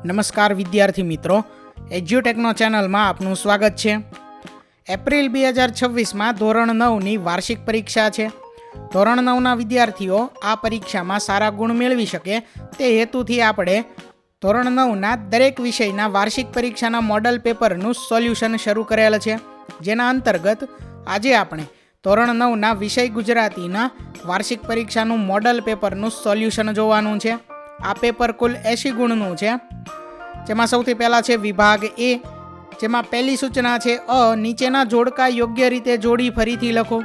નમસ્કાર વિદ્યાર્થી મિત્રો, એજ્યુટેકનો ચેનલમાં આપનું સ્વાગત છે। એપ્રિલ 2026માં ધોરણ 9ની વાર્ષિક પરીક્ષા છે। ધોરણ 9ના વિદ્યાર્થીઓ આ પરીક્ષામાં સારા ગુણ મેળવી શકે તે હેતુથી આપણે ધોરણ 9ના દરેક વિષયના વાર્ષિક પરીક્ષાના મોડલ પેપરનું સોલ્યુશન શરૂ કરેલ છે, જેના અંતર્ગત આજે આપણે ધોરણ 9ના વિષય ગુજરાતીના વાર્ષિક પરીક્ષાનું મોડલ પેપરનું સોલ્યુશન જોવાનું છે। આ પેપર કુલ 80 ગુણનું છે, જેમાં સૌથી પહેલાં છે વિભાગ એ, જેમાં પહેલી સૂચના છે અ નીચેના જોડકા યોગ્ય રીતે જોડી ફરીથી લખો।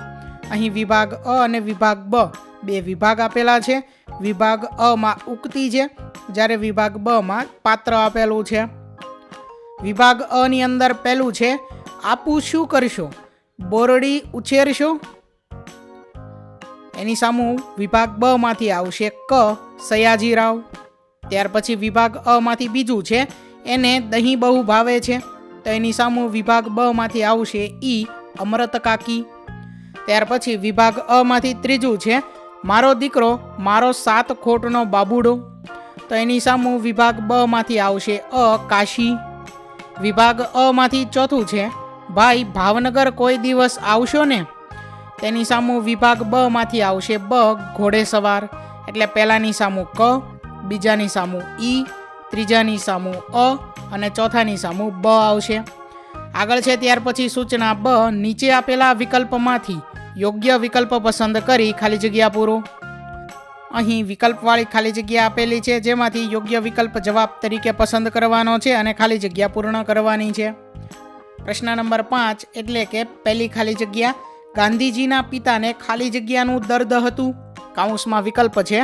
અહીં વિભાગ અ અને વિભાગ બ બે વિભાગ આપેલા છે। વિભાગ અમાં ઉક્તિ છે, જ્યારે વિભાગ બમાં પાત્ર આપેલું છે। વિભાગ અની અંદર પહેલું છે આપું શું કરશો, બોરડી ઉછેરશો। એની સામું વિભાગ બ માંથી આવશે ક સયાજીરાવ। ત્યાર પછી વિભાગ અ માંથી બીજું છે એને દહીં બહુ ભાવે છે, તો એની સામું વિભાગ બ માંથી આવશે ઈ અમરત કાકી। ત્યાર પછી વિભાગ અ માંથી ત્રીજું છે મારો દીકરો મારો 7 ખોટનો બાબુડો, તો એની સામું વિભાગ બ માંથી આવશે અ કાશી। વિભાગ અ માંથી ચોથું છે ભાઈ ભાવનગર કોઈ દિવસ આવશો ને, તેની સામું વિભાગ બ માંથી આવશે બ ઘોડેસવાર। એટલે પહેલાની સામું ક, બીજાની સામું ઈ, ત્રીજાની સામું અ અને ચોથાની સામું બ આવશે। આગળ છે ત્યાર પછી સૂચના બ, નીચે આપેલા વિકલ્પમાંથી યોગ્ય વિકલ્પ પસંદ કરી ખાલી જગ્યા પૂરો। અહીં વિકલ્પવાળી ખાલી જગ્યા આપેલી છે, જેમાંથી યોગ્ય વિકલ્પ જવાબ તરીકે પસંદ કરવાનો છે અને ખાલી જગ્યા પૂર્ણ કરવાની છે। પ્રશ્ન નંબર 5 એટલે કે પહેલી ખાલી જગ્યા, ગાંધીજીના પિતાને ખાલી જગ્યાનું દર્દ હતું, કાઉન્સમાં વિકલ્પ છે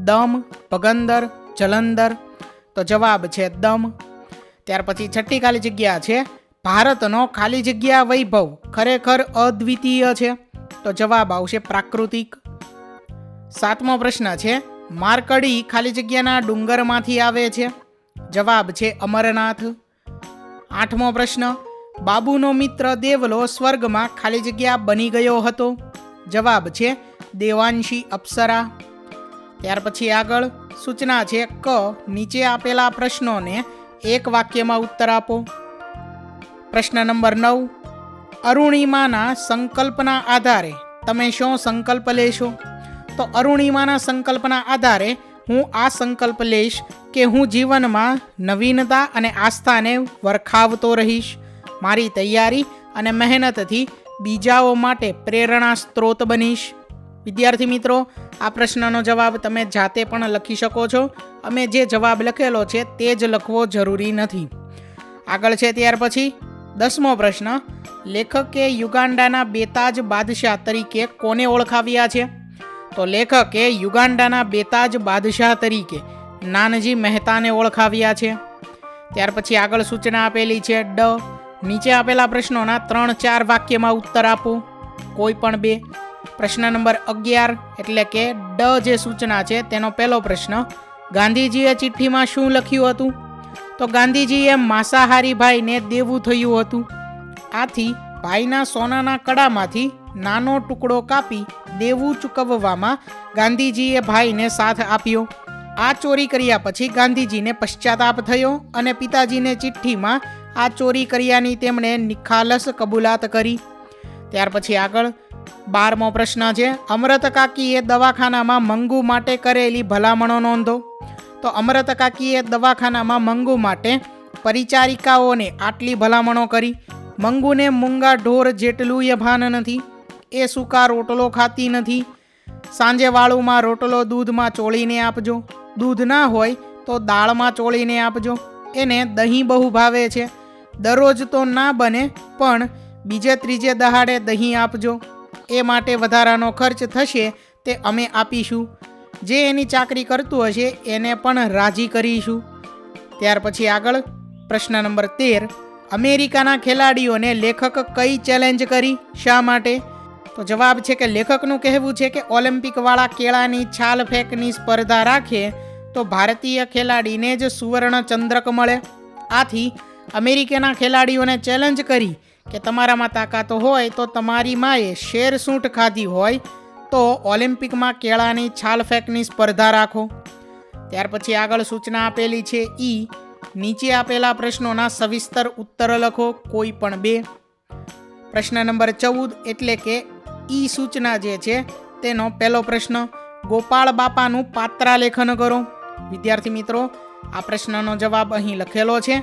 દમ, ભગંદર, જલંધર, તો જવાબ છે દમ। ત્યાર પછી છઠ્ઠી ખાલી જગ્યા છે ભારતનો ખાલી જગ્યા વૈભવ ખરેખર અદ્વિતીય છે, તો જવાબ આવશે પ્રાકૃતિક। 7મો પ્રશ્ન છે માર્કડી ખાલી જગ્યાના ડુંગરમાંથી આવે છે, જવાબ છે અમરનાથ। 8મો પ્રશ્ન બાબુનો મિત્ર દેવલો સ્વર્ગમાં ખાલી જગ્યા બની ગયો હતો, જવાબ છે દેવાંશી અપ્સરા। ત્યાર પછી આગળ સૂચના છે ક, નીચે આપેલા પ્રશ્નોને એક વાક્યમાં ઉત્તર આપો। પ્રશ્ન નંબર 9 અરુણિમાના સંકલ્પના આધારે તમે શું સંકલ્પ લેશો, તો અરુણિમાના સંકલ્પના આધારે હું આ સંકલ્પ લઈશ કે હું જીવનમાં નવીનતા અને આસ્થાને વરખાવતો રહીશ, મારી તૈયારી અને મહેનતથી બીજાઓ માટે પ્રેરણા સ્ત્રોત બનીશ। વિદ્યાર્થી મિત્રો, આ પ્રશ્નનો જવાબ તમે જાતે પણ લખી શકો છો, અમે જે જવાબ લખેલો છે તે જ લખવો જરૂરી નથી। આગળ છે ત્યાર પછી 10મો પ્રશ્ન, લેખકે યુગાન્ડાના બેતાજ બાદશાહ તરીકે કોને ઓળખાવ્યા છે, તો લેખકે યુગાન્ડાના બેતાજ બાદશાહ તરીકે નાનજી મહેતાને ઓળખાવ્યા છે। ત્યાર પછી આગળ સૂચના આપેલી છે ડ, નીચે આપેલા પ્રશ્નોના 3-4 વાક્યમાં ઉત્તર આપો, કોઈ પણ 2। પ્રશ્ન નંબર 11 એટલે કે ડ જે સૂચના છે તેનો પહેલો પ્રશ્ન, ગાંધીજીએ ચિઠ્ઠીમાં શું લખ્યું હતું, તો ગાંધીજીએ માંસાહારી ભાઈને દેવું થયું હતું, આથી ભાઈના સોનાના કડામાંથી નાનો ટુકડો કાપી દેવું ચૂકવવામાં ગાંધીજીએ ભાઈને સાથ આપ્યો। આ ચોરી કર્યા પછી ગાંધીજીને પશ્ચાતાપ થયો અને પિતાજીને ચિઠ્ઠીમાં આ ચોરી કર્યાની તેમણે નિખાલસ કબૂલાત કરી। ત્યાર પછી આગળ 12મો પ્રશ્ન છે અમરત કાકીએ દવાખાનામાં મંગુ માટે કરેલી ભલામણો નોંધો, તો અમરત કાકીએ દવાખાનામાં મંગુ માટે પરિચારિકાઓને આટલી ભલામણો કરી, મંગુને મૂંગા ઢોર જેટલું ભાન નથી, એ સૂકા રોટલો ખાતી નથી, સાંજે વાળુમાં રોટલો દૂધમાં ચોળીને આપજો, દૂધ ના હોય તો દાળમાં ચોળીને આપજો, એને દહીં બહુ ભાવે છે, દરરોજ તો ના બને પણ બીજે ત્રીજે દહાડે દહીં આપજો, એ માટે વધારાનો ખર્ચ થશે તે અમે આપીશું, જે એની ચાકરી કરતું હશે એને પણ રાજી કરીશું। ત્યાર પછી આગળ પ્રશ્ન નંબર 13, અમેરિકાના ખેલાડીઓને લેખક કઈ ચેલેન્જ કરી, શા માટે, તો જવાબ છે કે લેખકનું કહેવું છે કે ઓલિમ્પિકવાળા કેળાની છાલ ફેંકની સ્પર્ધા રાખે તો ભારતીય ખેલાડીને જ સુવર્ણ ચંદ્રક મળે, આથી અમેરિકાના ખેલાડીઓને ચેલેન્જ કરી કે તમારામાં તાકાત હોય તો તમારી માએ શેર સૂંઠ ખાધી હોય તો ઓલિમ્પિકમાં કેળાની છાલ ફેંકની સ્પર્ધા રાખો। ત્યાર પછી આગળ સૂચના આપેલી છે ઈ, નીચે આપેલા પ્રશ્નોના સવિસ્તર ઉત્તર લખો, કોઈ પણ 2. પ્રશ્ન નંબર 14 એટલે કે ઈ સૂચના જે છે તેનો પહેલો પ્રશ્ન, ગોપાળ બાપાનું પાત્રાલેખન કરો. વિદ્યાર્થી મિત્રો, આ પ્રશ્નનો જવાબ અહીં લખેલો છે,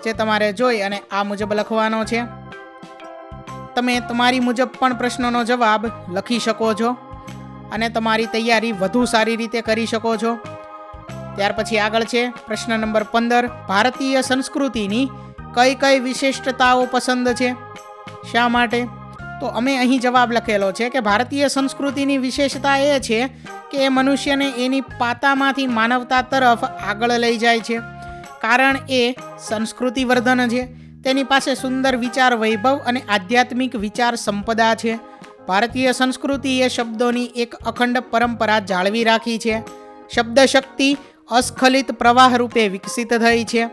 જે તમારે જોઈ અને આ મુજબ લખવાનો છે. તમે તમારી મુજબ પણ પ્રશ્નનો જવાબ લખી શકો છો અને તમારી તૈયારી વધુ સારી રીતે કરી શકો છો. ત્યાર પછી આગળ છે પ્રશ્ન નંબર 15, ભારતીય સંસ્કૃતિની કઈ કઈ વિશિષ્ટતાઓ પસંદ છે, શા માટે? તો અમે અહીં જવાબ લખેલો છે કે ભારતીય સંસ્કૃતિની વિશેષતા એ છે કે એ મનુષ્યને એની પાતામાંથી માનવતા તરફ આગળ લઈ જાય છે. કારણ એ સંસ્કૃતિ વર્ધન છે. તેની પાસે સુંદર વિચાર વૈભવ અને આધ્યાત્મિક વિચાર સંપદા છે. ભારતીય સંસ્કૃતિએ શબ્દોની એક અખંડ પરંપરા જાળવી રાખી છે. શબ્દ શક્તિ અસ્ખલિત પ્રવાહ રૂપે વિકસિત થઈ છે.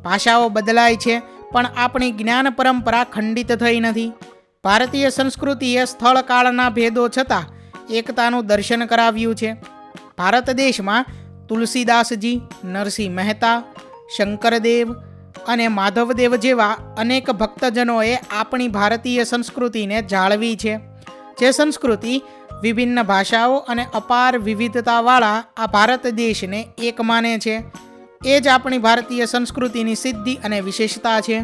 ભાષાઓ બદલાય છે, પણ આપણી જ્ઞાન પરંપરા ખંડિત થઈ નથી. ભારતીય સંસ્કૃતિએ સ્થળ કાળના ભેદો છતાં એકતાનું દર્શન કરાવ્યું છે. ભારત દેશમાં તુલસીદાસજી, નરસિંહ મહેતા, શંકરદેવ અને માધવદેવ જેવા અનેક ભક્તજનોએ આપણી ભારતીય સંસ્કૃતિને જાળવી છે. જે સંસ્કૃતિ વિભિન્ન ભાષાઓ અને અપાર વિવિધતાવાળા આ ભારત દેશને એક માને છે, એ જ આપણી ભારતીય સંસ્કૃતિની સિદ્ધિ અને વિશેષતા છે.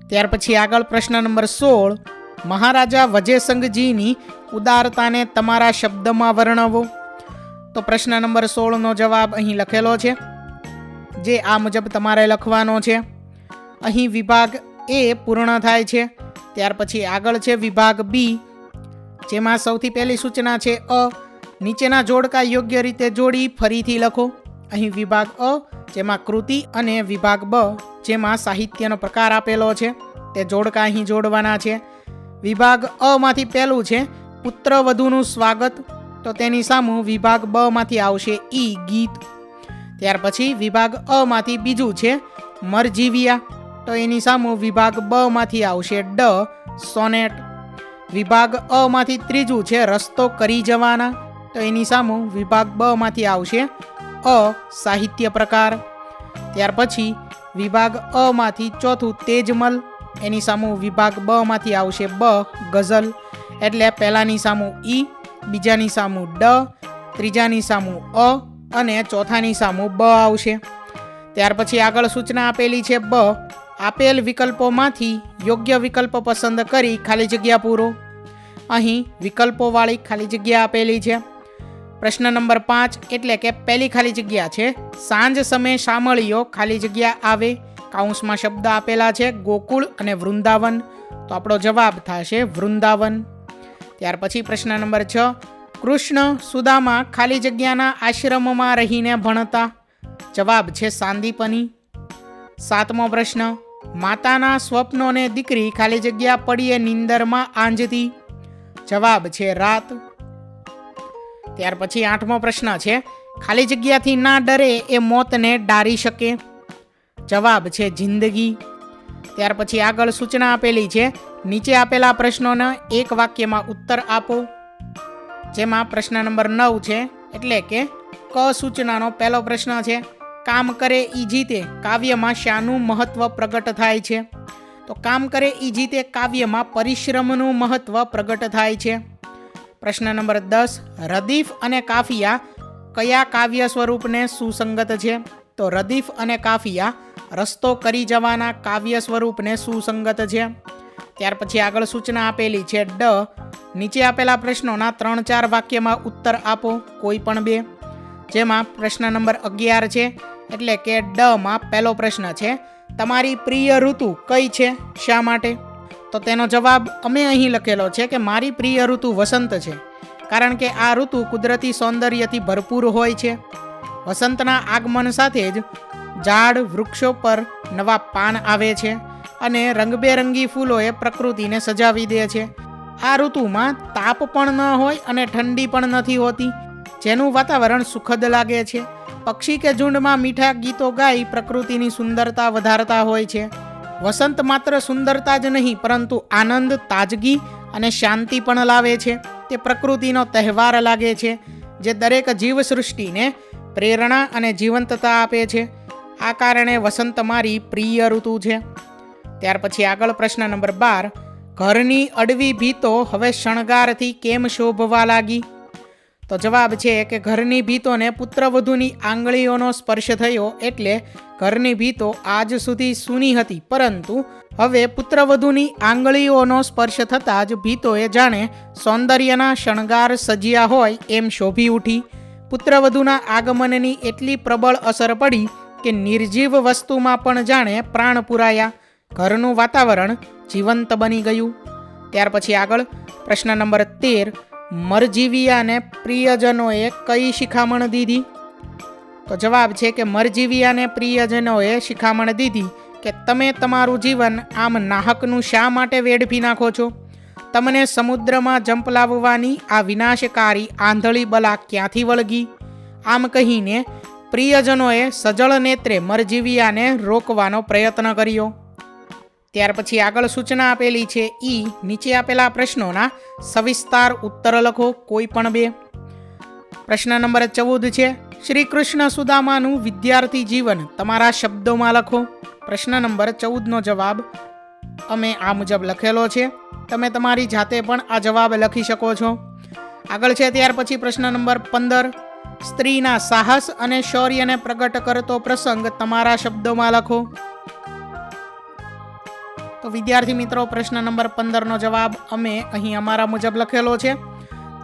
ત્યાર પછી આગળ પ્રશ્ન નંબર 16, મહારાજા વજયસંઘજીની ઉદારતાને તમારા શબ્દમાં વર્ણવો. તો પ્રશ્ન નંબર 16નો જવાબ અહીં લખેલો છે, જે આ મુજબ તમારે લખવાનો છે. અહીં વિભાગ એ પૂર્ણ થાય છે. ત્યાર પછી આગળ છે વિભાગ બી, જેમાં સૌથી પહેલી સૂચના છે અ. નીચેના જોડકા યોગ્ય રીતે જોડી ફરીથી લખો. અહીં વિભાગ અ, જેમાં કૃતિ, અને વિભાગ બ, જેમાં સાહિત્યનો પ્રકાર આપેલો છે, તે જોડકા અહીં જોડવાના છે. વિભાગ અ માંથી પહેલું છે પુત્રવધુનું સ્વાગત, તો તેની સામું વિભાગ બ માંથી આવશે ઈ ગીત. ત્યાર પછી વિભાગ અ માંથી બીજું છે મરજીવિયા, તો એની સામું વિભાગ બ માંથી આવશે ડ સોનેટ. વિભાગ અ માંથી ત્રીજું છે રસ્તો કરી જવાના, તો એની સામું વિભાગ બ માંથી આવશે અ સાહિત્ય પ્રકાર. ત્યાર પછી વિભાગ અ માંથી ચોથું તેજમલ, એની સામું વિભાગ બ માંથી આવશે બ ગઝલ. એટલે પહેલાની સામું ઈ, બીજાની સામું ડ, ત્રીજાની સામું અ અને ચોથાની સામું બ આવશે. ત્યાર પછી આગળ સૂચના આપેલી છે બ. આપેલ વિકલ્પોમાંથી યોગ્ય વિકલ્પ પસંદ કરી ખાલી જગ્યા પૂરો. અહીં વિકલ્પોવાળી ખાલી જગ્યા આપેલી છે. પ્રશ્ન નંબર 5 એટલે કે પહેલી ખાલી જગ્યા છે સાંજ સમયે શામળીઓ ખાલી જગ્યા આવે. કાઉન્સમાં શબ્દ આપેલા છે ગોકુળ અને વૃંદાવન, તો આપણો જવાબ થશે વૃંદાવન. ત્યાર પછી પ્રશ્ન નંબર 6, કૃષ્ણ સુદામા ખાલી જગ્યાના આશ્રમમાં રહીને ભણતા. જવાબ છે સાંદીપની. 7મો પ્રશ્ન, માતાના સ્વપ્નોને દીકરી ખાલી જગ્યા પડીએ નીંદરમાં આંજતી. જવાબ છે રાત. ત્યાર પછી 8મો પ્રશ્ન છે ખાલી જગ્યાથી ના ડરે એ મોતને ડારી શકે. જવાબ છે જિંદગી. ત્યાર પછી આગળ સૂચના આપેલી છે નીચે આપેલા પ્રશ્નોના એક વાક્યમાં ઉત્તર આપો. જેમાં પ્રશ્ન નંબર 9 છે એટલે કે ક સૂચનાનો પહેલો પ્રશ્ન છે કામ કરે ઈ જીતે કાવ્યમાં શાનું મહત્વ પ્રગટ થાય છે. તો કામ કરે ઈ જીતે કાવ્યમાં પરિશ્રમનું મહત્વ પ્રગટ થાય છે. પ્રશ્ન નંબર 10, રદીફ અને કાફિયા કયા કાવ્ય સ્વરૂપને સુસંગત છે. તો રદીફ અને કાફિયા રસ્તો કરી જવાના કાવ્ય સ્વરૂપને સુસંગત છે. ત્યાર પછી આગળ સૂચના આપેલી છે ડ. નીચે આપેલા પ્રશ્નોના 3-4 વાક્યમાં ઉત્તર આપો, કોઈ પણ 2. જેમાં પ્રશ્ન નંબર 11 છે એટલે કે ડ માં પહેલો પ્રશ્ન છે તમારી પ્રિય ઋતુ કઈ છે, શા માટે? તો તેનો જવાબ અમે અહીં લખેલો છે કે મારી પ્રિય ઋતુ વસંત છે, કારણ કે આ ઋતુ કુદરતી સૌંદર્યથી ભરપૂર હોય છે. વસંતના આગમન સાથે જ ઝાડ વૃક્ષો પર નવા પાન આવે છે અને રંગબેરંગી ફૂલોએ પ્રકૃતિને સજાવી દે છે. આ ઋતુમાં તાપ પણ ન હોય અને ઠંડી પણ નથી હોતી, જેનું વાતાવરણ સુખદ લાગે છે. પક્ષી કે ઝુંડમાં મીઠા ગીતો ગાઈ પ્રકૃતિની સુંદરતા વધારતા હોય છે. વસંત માત્ર સુંદરતા જ નહીં પરંતુ આનંદ, તાજગી અને શાંતિ પણ લાવે છે. તે પ્રકૃતિનો તહેવાર લાગે છે જે દરેક જીવસૃષ્ટિને પ્રેરણા અને જીવંતતા આપે છે. આ કારણે વસંત મારી પ્રિય ઋતુ છે. ત્યાર પછી આગળ પ્રશ્ન નંબર 12, ઘરની અડવી ભીતો હવે શણગારથી કેમ શોભવા લાગી? તો જવાબ છે કે ઘરની ભીતોને પુત્રવધૂની આંગળીઓનો સ્પર્શ થયો એટલે ઘરની ભીતો આજ સુધી સૂની હતી, પરંતુ હવે પુત્રવધૂની આંગળીઓનો સ્પર્શ થતાં જ ભીતોએ જાણે સૌંદર્યના શણગાર સજ્યા હોય એમ શોભી ઉઠી. પુત્રવધૂના આગમનની એટલી પ્રબળ અસર પડી કે નિર્જીવ વસ્તુમાં પણ જાણે પ્રાણ પુરાયા. ઘરનું વાતાવરણ જીવંત બની ગયું. ત્યાર પછી આગળ પ્રશ્ન નંબર 13, મરજીવિયાને પ્રિયજનોએ કઈ શિખામણ દીધી? તો જવાબ છે કે મરજીવિયાને પ્રિયજનોએ શિખામણ દીધી કે તમે તમારું જીવન આમ નાહકનું શા માટે વેડફી નાખો છો? તમને સમુદ્રમાં જંપલાવવાની આ વિનાશકારી આંધળી બલા ક્યાંથી વળગી? આમ કહીને પ્રિયજનોએ સજળ નેત્રે મરજીવિયાને રોકવાનો પ્રયત્ન કર્યો. ત્યાર પછી આગળ સૂચના આપેલી છે નીચે આપેલા પ્રશ્નોના સવિસ્તાર ઉત્તર લખો, કોઈ પણ 2. પ્રશ્ન નંબર 14 છે, શ્રી કૃષ્ણ સુદામાનું વિદ્યાર્થી જીવન તમારા શબ્દોમાં લખો. પ્રશ્ન નંબર 14નો જવાબ અમે આ મુજબ લખેલો છે. તમે તમારી જાતે પણ આ જવાબ લખી શકો છો. આગળ છે ત્યાર પછી પ્રશ્ન નંબર 15, સ્ત્રીના સાહસ અને શૌર્યને પ્રગટ કરતો પ્રસંગ તમારા શબ્દોમાં લખો. તો વિદ્યાર્થી મિત્રો, પ્રશ્ન નંબર 15નો જવાબ અમે અહીં અમારા મુજબ લખેલો છે.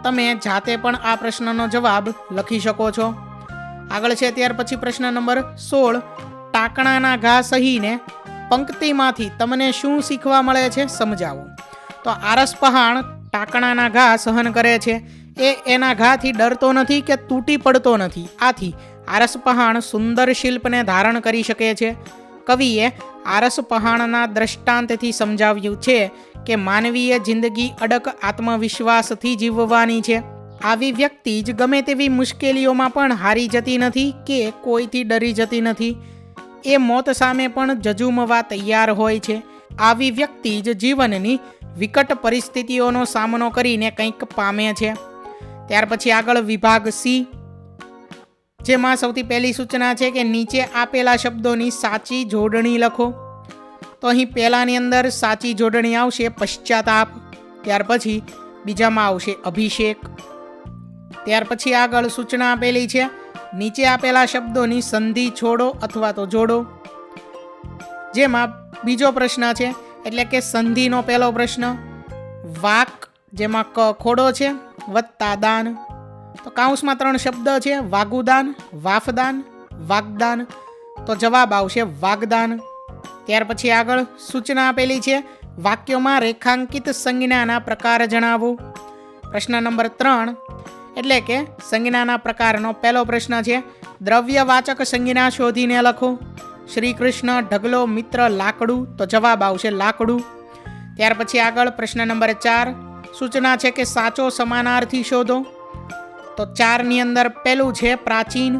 તમે જાતે પણ આ પ્રશ્નનો જવાબ લખી શકો છો. આગળ છે ત્યાર પછી પ્રશ્ન નંબર 16, ટાંકણાના ઘા સહીને પંક્તિમાંથી તમને શું શીખવા મળે છે સમજાવો. તો આરસ પહાણ ટાંકણાના ઘા સહન કરે છે. એ એના ઘાથી ડરતો નથી કે તૂટી પડતો નથી. આથી આરસ પહાણ સુંદર શિલ્પને ધારણ કરી શકે છે. કવિએ આરસ પહાણના દ્રષ્ટાંતથી સમજાવ્યું છે કે માનવીય જિંદગી અડક આત્મવિશ્વાસથી જીવવાની છે. આવી વ્યક્તિ જ ગમે તેવી મુશ્કેલીઓમાં પણ હારી જતી નથી કે કોઈથી ડરી જતી નથી. એ મોત સામે પણ જજુમવા તૈયાર હોય છે. આવી વ્યક્તિ જ જીવનની વિકટ પરિસ્થિતિઓનો સામનો કરીને કંઈક પામે છે. ત્યાર પછી આગળ વિભાગ C, જેમાં સૌથી પહેલી સૂચના છે કે નીચે આપેલા શબ્દોની સાચી જોડણી લખો. તો અહીં પહેલાની અંદર સાચી જોડણી આવશે પશ્ચાતાપ. ત્યાર પછી બીજામાં આવશે અભિષેક. ત્યાર પછી આગળ સૂચના આપેલી છે નીચે આપેલા શબ્દોની સંધિ છોડો અથવા તો જોડો. જેમાં બીજો પ્રશ્ન છે એટલે કે સંધિનો પહેલો પ્રશ્ન, વાક જેમાં ક ખોડો છે વત્તા દાન. તો કાઉન્સમાં 3 શબ્દ છે, વાગુદાન, વાફદાન, વાગદાન. તો જવાબ આવશે વાગદાન. ત્યાર પછી આગળ સૂચના આપેલી છે વાક્યોમાં રેખાંકિત સંજ્ઞાના પ્રકાર જણાવો. પ્રશ્ન નંબર 3 એટલે કે સંજ્ઞાના પ્રકારનો પહેલો પ્રશ્ન છે, દ્રવ્યવાચક સંજ્ઞા શોધીને લખો. શ્રી કૃષ્ણ, ઢગલો, મિત્ર, લાકડું. તો જવાબ આવશે લાકડું. ત્યાર પછી આગળ પ્રશ્ન નંબર 4 સૂચના છે કે સાચો સમાનાર્થી શોધો. તો 4ની અંદર પહેલું છે પ્રાચીન.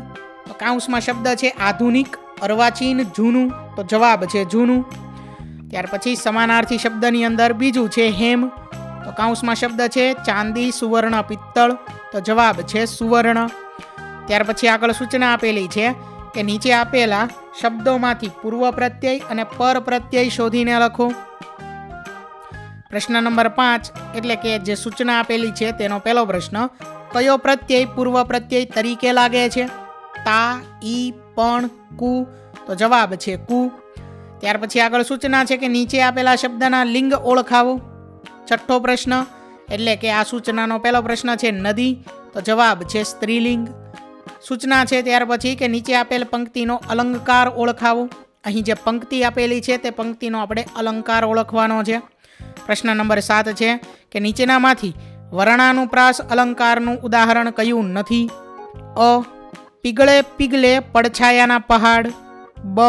તો કાઉન્સમાં શબ્દ છે આધુનિક, અર્વાચીન, જૂનું. તો જવાબ છે જૂનું. ત્યાર પછી સમાનાર્થી શબ્દની અંદર બીજું છે હેમ. તો કાઉન્સમાં શબ્દ છે ચાંદી, સુવર્ણ, પિત્તળ. તો જવાબ છે સુવર્ણ. ત્યાર પછી આગળ સૂચના આપેલી છે કે નીચે આપેલા શબ્દોમાંથી પૂર્વ પ્રત્યય અને પર પ્રત્યય શોધીને લખો. પ્રશ્ન નંબર 5 એટલે કે જે સૂચના આપેલી છે તેનો પહેલો પ્રશ્ન, કયો પ્રત્યય પૂર્વ પ્રત્યય તરીકે લાગે છે? તા, ઈ, પણ, કુ. તો જવાબ છે કુ. ત્યાર પછી આગળ સૂચના છે કે નીચે આપેલા શબ્દના લિંગ ઓળખાવો. છઠ્ઠો પ્રશ્ન એટલે કે આ સૂચનાનો પહેલો પ્રશ્ન છે નદી. તો જવાબ છે સ્ત્રીલિંગ. સૂચના છે ત્યાર પછી કે નીચે આપેલ પંક્તિનો અલંકાર ઓળખાવો. અહીં જે પંક્તિ આપેલી છે તે પંક્તિનો આપણે અલંકાર ઓળખવાનો છે. પ્રશ્ન નંબર 7 છે કે નીચેનામાંથી વર્ણાનુપ્રાસ અલંકારનું ઉદાહરણ કયું નથી? અ, પીગળે પીગળે પડછાયાના પહાડ. બ,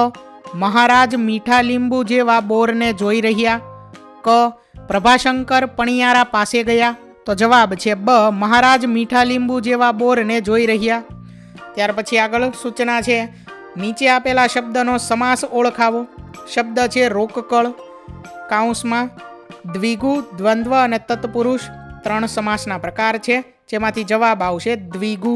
મહારાજ મીઠા લીંબુ જેવા બોરને જોઈ રહ્યા. ક, પ્રભાશંકર પણિયારા પાસે ગયા. તો જવાબ છે બ, મહારાજ મીઠા લીંબુ જેવા બોરને જોઈ રહ્યા. ત્યાર પછી આગળ સૂચના છે નીચે આપેલા શબ્દનો સમાસ ઓળખાવો. શબ્દ છે રોકકળ. કાઉન્સમાં દ્વિગુ, દ્વંદ્વ અને તત્પુરુષ 3 સમાસના પ્રકાર છે, જેમાંથી જવાબ આવશે દ્વિગુ.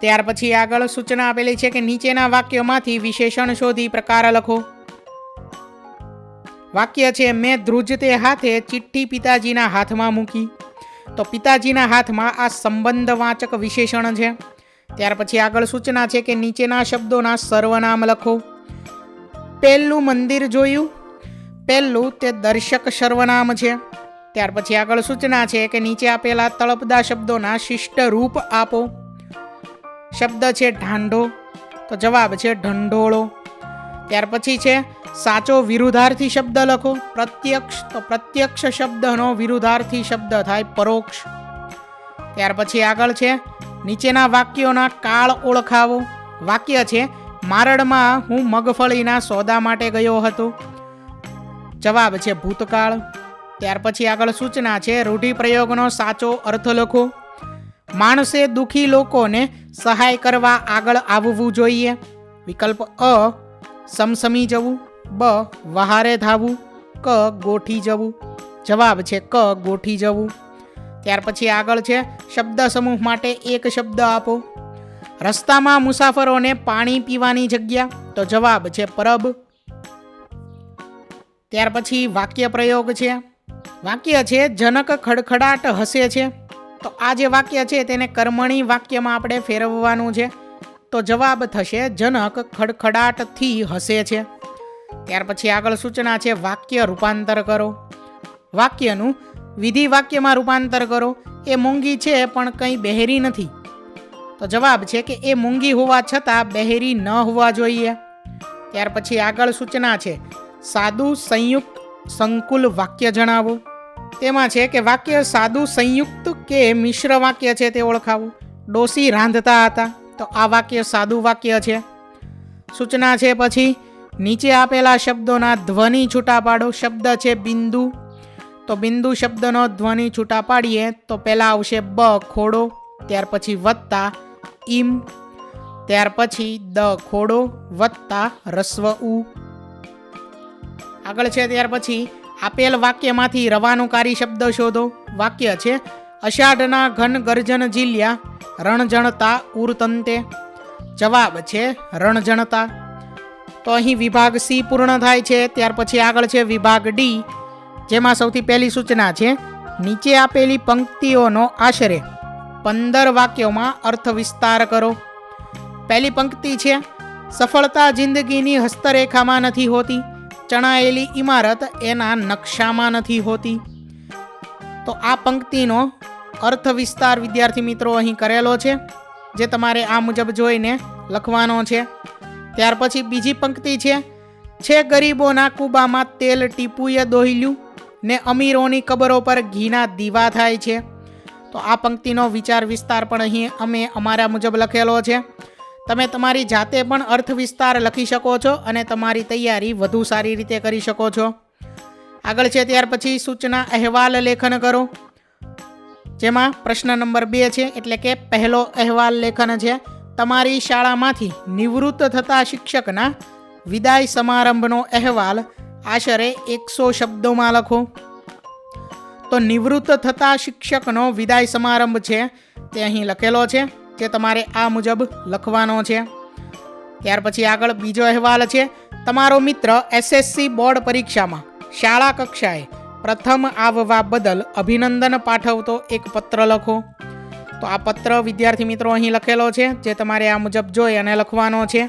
ત્યાર પછી આગળ સૂચના આપેલી છે કે નીચેના વાક્યોમાંથી વિશેષણ શોધી પ્રકાર લખો. વાક્ય છે મેં ધ્રુજતે હાથે ચિઠ્ઠી પિતાજીના હાથમાં મૂકી. તો પિતાજીના હાથમાં આ સંબંધવાચક વિશેષણ છે. ત્યાર પછી આગળ સૂચના છે કે નીચેના શબ્દોના સર્વનામ લખો. પહેલું મંદિર જોયું. પહેલું તે દર્શક સર્વનામ છે. ત્યાર પછી આગળ સૂચના છે કે નીચે આપેલા તળપદા શબ્દોના શિષ્ટ રૂપ આપો. શબ્દ છે ઢાંઢો, તો જવાબ છે ઢંઢોળો. ત્યાર પછી છે સાચો વિરુદ્ધાર્થી શબ્દ લખો. પ્રત્યક્ષ, તો પ્રત્યક્ષ શબ્દનો વિરુદ્ધાર્થી શબ્દ થાય પરોક્ષ. ત્યાર પછી આગળ છે નીચેના વાક્યોના કાળ ઓળખાવો. વાક્ય છે મારડમાં હું મગફળીના સોદા માટે ગયો હતો. જવાબ છે ભૂતકાળ. ત્યાર પછી આગળ સૂચના છે રૂઢિપ્રયોગનો સાચો અર્થ લખો. માણસે દુઃખી લોકોને સહાય કરવા આગળ આવવું જોઈએ. વિકલ્પ અ સમસમી જવું, બ વહારે ધાવવું, ક ગોઠી જવું. જવાબ છે ક ગોઠી જવું. ત્યાર પછી આગળ છે શબ્દ સમૂહ માટે એક શબ્દ આપો. રસ્તામાં મુસાફરોને પાણી પીવાની જગ્યા, તો જવાબ છે પરબ. ત્યાર પછી વાક્ય પ્રયોગ છે. વાક્ય છે જનક ખડખડાટ હસે છે. તો આ જે વાક્ય છે તેને કર્મણી વાક્યમાં આપણે ફેરવવાનું છે. તો જવાબ થશે જનક ખડખડાટથી હસે છે. ત્યાર પછી આગળ સૂચના છે વાક્ય રૂપાંતર કરો. વાક્યનું વિધિ વાક્યમાં રૂપાંતર કરો. એ મૂંગી છે પણ કંઈ બહેરી નથી. તો જવાબ છે કે એ મૂંગી હોવા છતાં બહેરી ન હોવા જોઈએ. ત્યાર પછી આગળ સૂચના છે સાદું સંયુક્ત સંકુલ વાક્ય જણાવો. તેમાં છે કે વાક્ય સાદું સંયુક્ત કે મિશ્ર વાક્ય છે તે ઓળખાવો. ડોસી રાંધતા હતા, તો આ વાક્ય સાદું વાક્ય છે. સૂચના છે પછી નીચે આપેલા શબ્દોના ધ્વનિ છૂટા પાડો. શબ્દ છે બિંદુ, તો બિંદુ શબ્દનો ધ્વનિ છૂટા પાડીએ તો પહેલાં આવશે બ ખોડો, ત્યાર પછી વત્તા ઈમ, ત્યાર પછી દ ખોડો વત્તા રસ્વ ઉ. આગળ છે ત્યાર પછી આપેલ વાક્યમાંથી રવાનુકારી શબ્દ શોધો. વાક્ય છે અષાઢના ઘન ગર્જન ઝીલ્યા રણજણતા ઉરતંતે. જવાબ છે રણજણતા. તો અહીં વિભાગ સી પૂર્ણ થાય છે. ત્યાર પછી આગળ છે વિભાગ ડી, જેમાં સૌથી પહેલી સૂચના છે નીચે આપેલી પંક્તિઓનો આશરે 15 વાક્યોમાં અર્થ વિસ્તાર કરો. પહેલી પંક્તિ છે સફળતા જિંદગીની હસ્તરેખામાં નથી હોતી, ચણાયેલી ઇમારત એના નકશામાં નથી હોતી. તો આ પંક્તિનો અર્થ વિસ્તાર વિદ્યાર્થી મિત્રો અહીં કરેલો છે, જે તમારે આ મુજબ જોઈને લખવાનો છે. ત્યાર પછી બીજી પંક્તિ છે ગરીબોના કૂબામાં તેલ ટીપુએ દોહલ્યું ને અમીરોની કબરો પર ઘીના દીવા થાય છે. તો આ પંક્તિનો વિચાર વિસ્તાર પણ અહીં અમે અમારા મુજબ લખેલો છે. તમે તમારી જાતે પણ અર્થ વિસ્તાર લખી શકો છો અને તમારી તૈયારી વધુ સારી રીતે કરી શકો છો. આગળ છે ત્યાર પછી સૂચના અહેવાલ લેખન કરો, જેમાં પ્રશ્ન નંબર 2 છે, એટલે કે પહેલો અહેવાલ લેખન છે તમારી શાળામાંથી નિવૃત્ત થતા શિક્ષકના વિદાય સમારંભનો અહેવાલ આશરે 100 શબ્દોમાં લખો. તો નિવૃત્ત થતા શિક્ષકનો વિદાય સમારંભ છે તે અહીં લખેલો છે, જે તમારે આ મુજબ લખવાનો છે. ત્યાર પછી આગળ બીજો અહેવાલ છે તમારો મિત્ર એસએસસી બોર્ડ પરીક્ષામાં શાળા કક્ષાએ પ્રથમ આવવા બદલ અભિનંદન પાઠવતો એક પત્ર લખો. તો આ પત્ર વિદ્યાર્થી મિત્રો અહીં લખેલો છે, જે તમારે આ મુજબ જોઈ અને લખવાનો છે.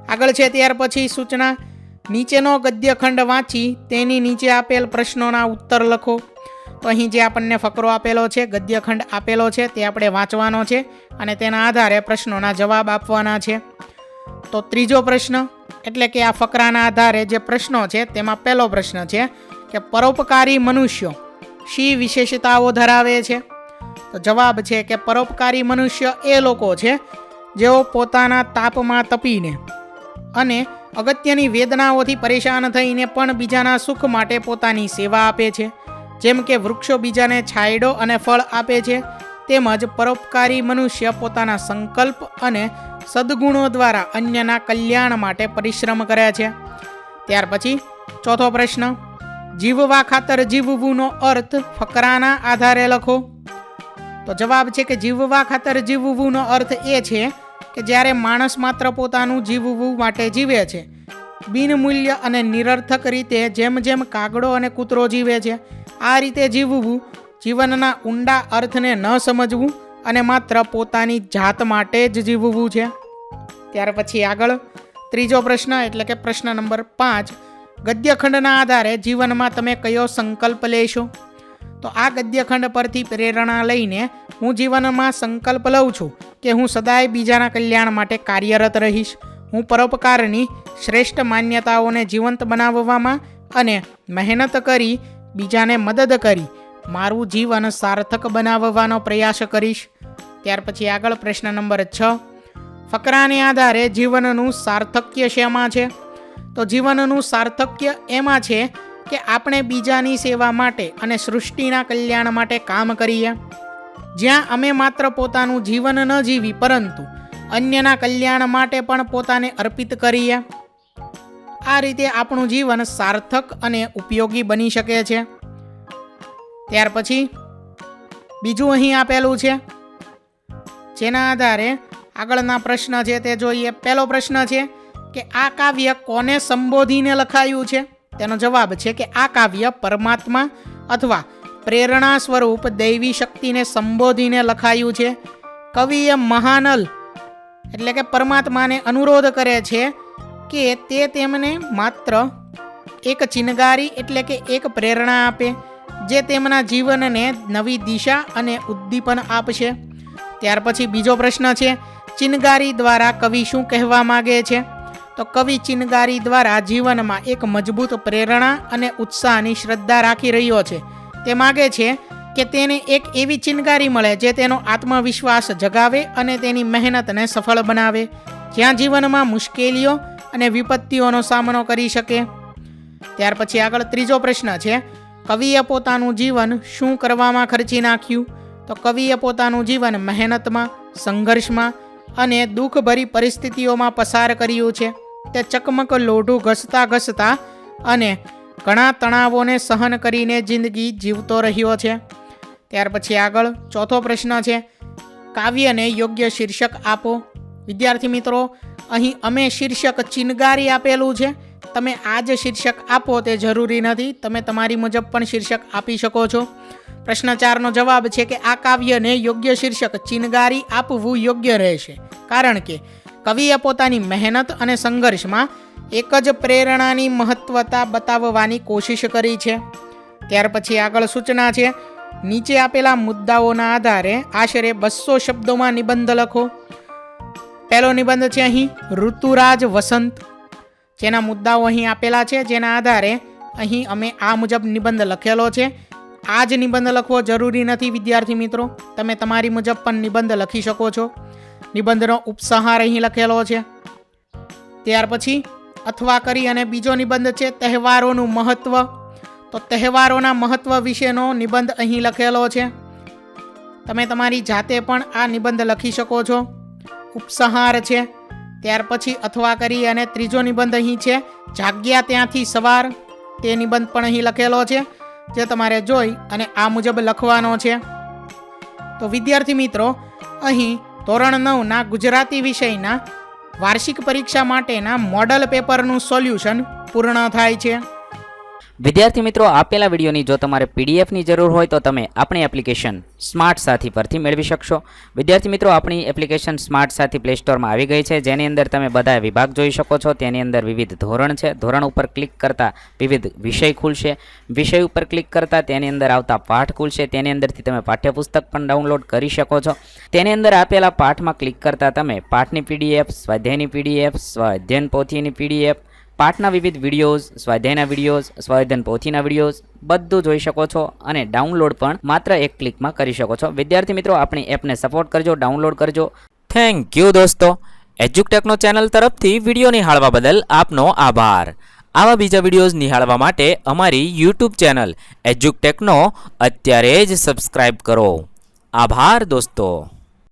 આગળ છે ત્યાર પછી સૂચના નીચેનો ગદ્યખંડ વાંચી તેની નીચે આપેલ પ્રશ્નોના ઉત્તર લખો. તો અહીં જે આપણને ફકરો આપેલો છે, ગદ્યખંડ આપેલો છે, તે આપણે વાંચવાનો છે અને તેના આધારે પ્રશ્નોના જવાબ આપવાના છે. તો ત્રીજો પ્રશ્ન, એટલે કે આ ફકરાના આધારે જે પ્રશ્નો છે તેમાં પહેલો પ્રશ્ન છે કે પરોપકારી મનુષ્યો શી વિશેષતાઓ ધરાવે છે. તો જવાબ છે કે પરોપકારી મનુષ્ય એ લોકો છે જેઓ પોતાના તાપમાં તપીને અને અગત્યની વેદનાઓથી પરેશાન થઈને પણ બીજાના સુખ માટે પોતાની સેવા આપે છે. જેમ કે વૃક્ષો બીજાને છાંયડો અને ફળ આપે છે, તેમજ પરોપકારી મનુષ્ય પોતાના સંકલ્પ અને સદ્ગુણો દ્વારા અન્યના કલ્યાણ માટે પરિશ્રમ કરે છે. ત્યાર પછી ચોથો પ્રશ્ન, જીવવા ખાતર જીવવુંનો અર્થ ફકરાના આધારે લખો. તો તો જવાબ છે કે જીવવા ખાતર જીવવુંનો અર્થ એ છે કે જ્યારે માણસ માત્ર પોતાનું જીવવું માટે જીવે છે, બિનમૂલ્ય અને નિરર્થક રીતે જેમ જેમ કાગડો અને કૂતરો જીવે છે આ રીતે જીવવું, જીવનના ઊંડા અર્થને ન સમજવું અને માત્ર પોતાની જાત માટે જ જીવવું છે. ત્યાર પછી આગળ ત્રીજો પ્રશ્ન એટલે કે પ્રશ્ન નંબર 5, ગદ્યખંડના આધારે જીવનમાં તમે કયો સંકલ્પ લેશો? તો આ ગદ્યખંડ પરથી પ્રેરણા લઈને હું જીવનમાં સંકલ્પ લઉં છું કે હું સદાય બીજાના કલ્યાણ માટે કાર્યરત રહીશ. હું પરોપકારની શ્રેષ્ઠ માન્યતાઓને જીવંત બનાવવામાં અને મહેનત કરી બીજાને મદદ કરી મારું જીવન સાર્થક બનાવવાનો પ્રયાસ કરીશ. ત્યાર પછી આગળ પ્રશ્ન નંબર 6, ફકરાને આધારે જીવનનું સાર્થક્ય શેમાં છે? તો જીવનનું સાર્થક્ય એમાં છે કે આપણે બીજાની સેવા માટે અને સૃષ્ટિના કલ્યાણ માટે કામ કરીએ, જ્યાં અમે માત્ર પોતાનું જીવન ન જીવી પરંતુ અન્યના કલ્યાણ માટે પણ પોતાને અર્પિત કરીએ. આ રીતે આપણું જીવન સાર્થક અને ઉપયોગી બની શકે છે. ત્યાર પછી બીજું અહીં આપેલું છે, જેના આધારે આગળના પ્રશ્ન છે તે જોઈએ. પહેલો પ્રશ્ન છે કે આ કાવ્ય કોને સંબોધીને લખાયું છે? તેનો જવાબ છે કે આ કાવ્ય પરમાત્મા અથવા પ્રેરણા સ્વરૂપ દૈવી શક્તિને સંબોધીને લખાયું છે. કવિએ મહાનલ એટલે કે પરમાત્માને અનુરોધ કરે છે કે તે તેમને માત્ર એક ચિનગારી એટલે કે એક પ્રેરણા આપે જે તેમના જીવનને નવી દિશા અને ઉદ્દીપન આપશે. ત્યાર પછી બીજો પ્રશ્ન છે, ચિનગારી દ્વારા કવિ શું કહેવા માગે છે? તો કવિ ચિનગારી દ્વારા જીવનમાં એક મજબૂત પ્રેરણા અને ઉત્સાહની શ્રદ્ધા રાખી રહ્યો છે. તે માગે છે કે તેને એક એવી ચિનગારી મળે જે તેનો આત્મવિશ્વાસ જગાવે અને તેની મહેનતને સફળ બનાવે, જ્યાં જીવનમાં મુશ્કેલીઓ અને વિપત્તિઓનો સામનો કરી શકે. ત્યાર પછી આગળ ત્રીજો પ્રશ્ન છે, કવિએ પોતાનું જીવન શું કરવામાં ખર્ચી નાખ્યું? તો કવિએ પોતાનું જીવન મહેનતમાં, સંઘર્ષમાં અને દુઃખભરી પરિસ્થિતિઓમાં પસાર કર્યું છે. તે ચકમક લોઢું ઘસતા અને ઘણા તણાવોને સહન કરીને જિંદગી જીવતો રહ્યો છે. ત્યાર પછી આગળ ચોથો પ્રશ્ન છે, કાવ્યને યોગ્ય શીર્ષક આપો. વિદ્યાર્થી મિત્રો, અહીં અમે શીર્ષક ચિનગારી આપેલું છે. તમે આ જ શીર્ષક આપો તે જરૂરી નથી, તમે તમારી મુજબ પણ શીર્ષક આપી શકો છો. પ્રશ્ન 4નો જવાબ છે કે આ કાવ્યને યોગ્ય શીર્ષક ચિનગારી આપવું યોગ્ય રહેશે, કારણ કે કવિએ પોતાની મહેનત અને સંઘર્ષમાં એક જ પ્રેરણાની મહત્વતા બતાવવાની કોશિશ કરી છે. ત્યાર પછી આગળ સૂચના છે, નીચે આપેલા મુદ્દાઓના આધારે આશરે 200 શબ્દોમાં નિબંધ લખો. પહેલો નિબંધ છે અહીં ઋતુરાજ વસંત, જેના મુદ્દાઓ અહીં આપેલા છે, જેના આધારે અહીં અમે આ મુજબ નિબંધ લખેલો છે. આ જ નિબંધ લખવો જરૂરી નથી વિદ્યાર્થી મિત્રો, તમે તમારી મુજબ પણ નિબંધ લખી શકો છો. નિબંધનો ઉપસંહાર અહીં લખેલો છે. ત્યાર પછી અથવા કરી અને બીજો નિબંધ છે તહેવારોનું મહત્વ. તો તહેવારોના મહત્વ વિશેનો નિબંધ અહીં લખેલો છે. તમે તમારી જાતે પણ આ નિબંધ લખી શકો છો. ઉપસંહાર છે. ત્યાર પછી અથવા કરી અને ત્રીજો નિબંધ અહીં છે જાગ્યા ત્યાંથી સવાર. તે નિબંધ પણ અહીં લખેલો છે, જે તમારે જોઈ અને આ મુજબ લખવાનો છે. તો વિદ્યાર્થી મિત્રો, અહીં ધોરણ 9ના ગુજરાતી વિષયના વાર્ષિક પરીક્ષા માટેના મોડલ પેપરનું સોલ્યુશન પૂર્ણ થાય છે. વિદ્યાર્થી મિત્રો, આપેલા વિડીયોની જો તમારે પીડીએફની જરૂર હોય તો તમે આપણી એપ્લિકેશન સ્માર્ટ સાથી પરથી મેળવી શકશો. વિદ્યાર્થી મિત્રો, આપણી એપ્લિકેશન સ્માર્ટ સાથી પ્લે સ્ટોરમાં આવી ગઈ છે, જેની અંદર તમે બધા વિભાગ જોઈ શકો છો. તેની અંદર વિવિધ ધોરણ છે. ધોરણ ઉપર ક્લિક કરતાં વિવિધ વિષય ખુલશે. વિષય ઉપર ક્લિક કરતાં તેની અંદર આવતા પાઠ ખુલશે. તેની અંદરથી તમે પાઠ્યપુસ્તક પણ ડાઉનલોડ કરી શકો છો. તેની અંદર આપેલા પાઠમાં ક્લિક કરતાં તમે પાઠની પીડીએફ, સ્વાધ્યાયની પીડીએફ, સ્વાધ્યાયન પોથીની પીડીએફ, પાઠના વિવિધ વિડીયોઝ, સ્વાધ્યાયના વિડીયોઝ, સ્વાધ્યાયન પોથીના વિડીયોઝ બધું જોઈ શકો છો અને ડાઉનલોડ પણ માત્ર એક ક્લિકમાં કરી શકો છો. વિદ્યાર્થી મિત્રો, આપણી એપને સપોર્ટ કરજો, ડાઉનલોડ કરજો. થેન્ક યુ દોસ્તો. એજ્યુકટેકનો ચેનલ તરફથી વિડીયો નિહાળવા બદલ આપનો આભાર. આવા બીજા વિડીયોઝ નિહાળવા માટે અમારી યુટ્યુબ ચેનલ એજ્યુકટેકનો અત્યારે જ સબસ્ક્રાઇબ કરો. આભાર દોસ્તો.